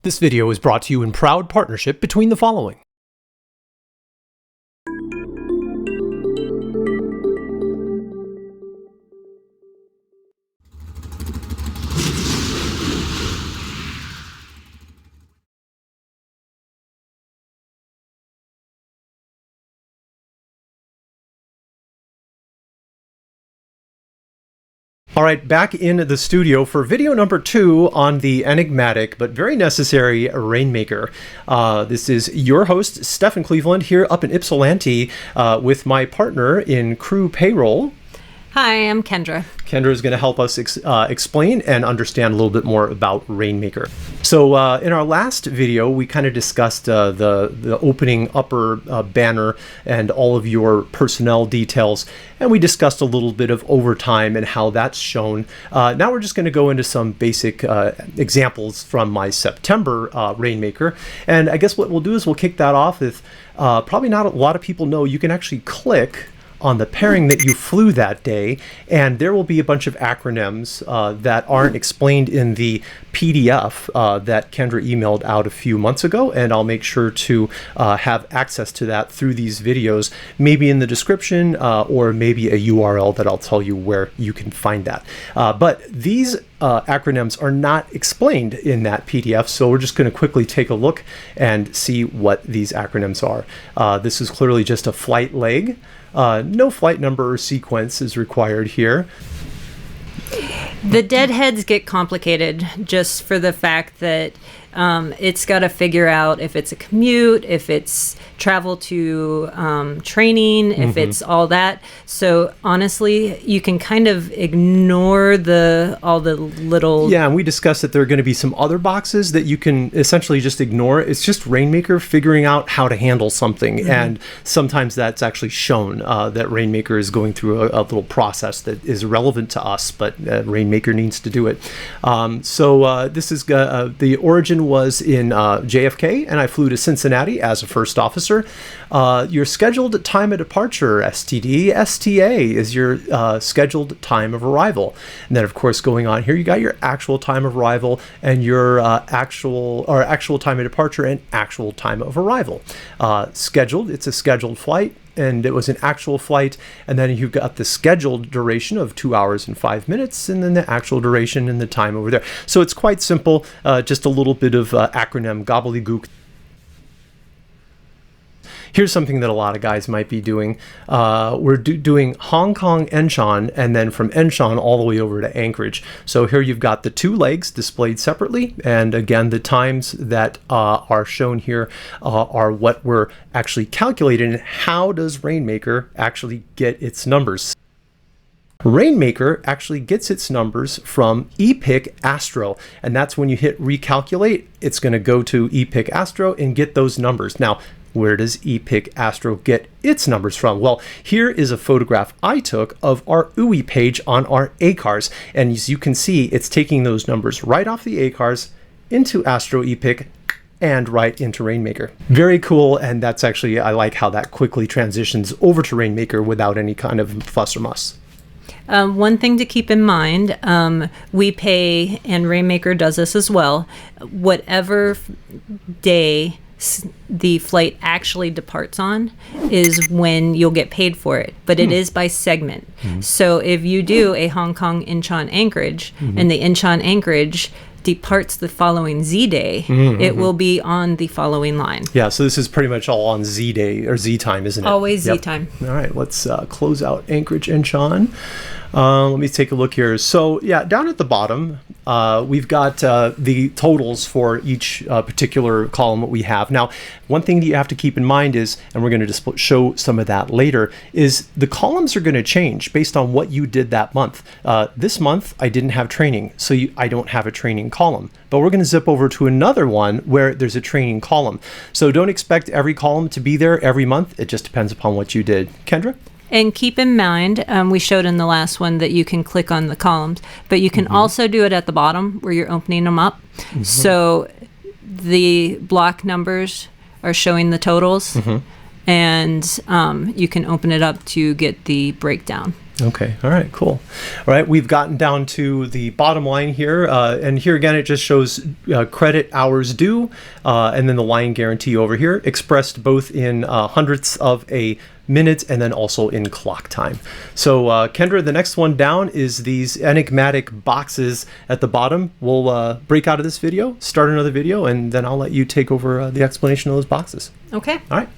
This video is brought to you in proud partnership between the following. All right, back in the studio for video number 2 on the enigmatic but very necessary Rainmaker. This is your host, Stephen Cleveland, here up in Ypsilanti with my partner in crew payroll. Hi, I'm Kendra. Kendra is going to help us explain and understand a little bit more about Rainmaker. So in our last video, we kind of discussed the opening upper banner and all of your personnel details, and we discussed a little bit of overtime and how that's shown. Now we're just going to go into some basic examples from my September Rainmaker, and I guess what we'll do is we'll kick that off with probably not a lot of people know you can actually click on the pairing that you flew that day, and there will be a bunch of acronyms that aren't explained in the PDF that Kendra emailed out a few months ago, and I'll make sure to have access to that through these videos, maybe in the description or maybe a URL that I'll tell you where you can find that. But these acronyms are not explained in that PDF, so we're just going to quickly take a look and see what these acronyms are. This is clearly just a flight leg. No flight number or sequence is required here. The deadheads get complicated just for the fact that it's got to figure out if it's a commute, if it's travel to training, if it's all that. So honestly, you can kind of ignore all the little... Yeah, and we discussed that there are going to be some other boxes that you can essentially just ignore. It's just Rainmaker figuring out how to handle something, and sometimes that's actually shown that Rainmaker is going through a little process that is relevant to us, but Rainmaker needs to do it. So this is the origin was in JFK, and I flew to Cincinnati as a first officer. Your scheduled time of departure, STD, STA, is your scheduled time of arrival. And then, of course, going on here, you got your actual time of arrival and your actual time of departure and actual time of arrival. Scheduled, it's a scheduled flight, and it was an actual flight, and then you've got the scheduled duration of 2 hours and 5 minutes, and then the actual duration and the time over there. So it's quite simple, just a little bit of acronym gobbledygook. Here's something that a lot of guys might be doing. We're doing Hong Kong Incheon, and then from Incheon all the way over to Anchorage. So here you've got the 2 legs displayed separately, and again the times that are shown here are what we're actually calculating. And how does Rainmaker actually get its numbers? Rainmaker actually gets its numbers from ePic Astro, and that's when you hit recalculate, it's going to go to ePic Astro and get those numbers. Now, where does ePic Astro get its numbers from? Well, here is a photograph I took of our UI page on our ACARS, and as you can see, it's taking those numbers right off the ACARS into Astro ePic and right into Rainmaker. Very cool, and that's actually, I like how that quickly transitions over to Rainmaker without any kind of fuss or muss. One thing to keep in mind, we pay, and Rainmaker does this as well, whatever day the flight actually departs on is when you'll get paid for it, but it is by segment. So if you do a Hong Kong Incheon Anchorage and the Incheon Anchorage departs the following Z day, it will be on the following line. Yeah, so this is pretty much all on Z day or Z time, isn't it? Always Z time. All right, let's close out Anchorage Incheon. Let me take a look here. So yeah, down at the bottom, we've got the totals for each particular column that we have. Now, one thing that you have to keep in mind is, and we're going to just show some of that later, is the columns are going to change based on what you did that month. This month, I didn't have training, so I don't have a training column. But we're going to zip over to another one where there's a training column. So don't expect every column to be there every month. It just depends upon what you did. Kendra? And keep in mind, we showed in the last one that you can click on the columns, but you can also do it at the bottom where you're opening them up. So the block numbers are showing the totals, and you can open it up to get the breakdown. Okay. All right. Cool. All right. We've gotten down to the bottom line here, and here again it just shows credit hours due, and then the line guarantee over here, expressed both in hundredths of a minute and then also in clock time. So Kendra, the next one down is these enigmatic boxes at the bottom. We'll break out of this video, start another video, and then I'll let you take over the explanation of those boxes. Okay. All right.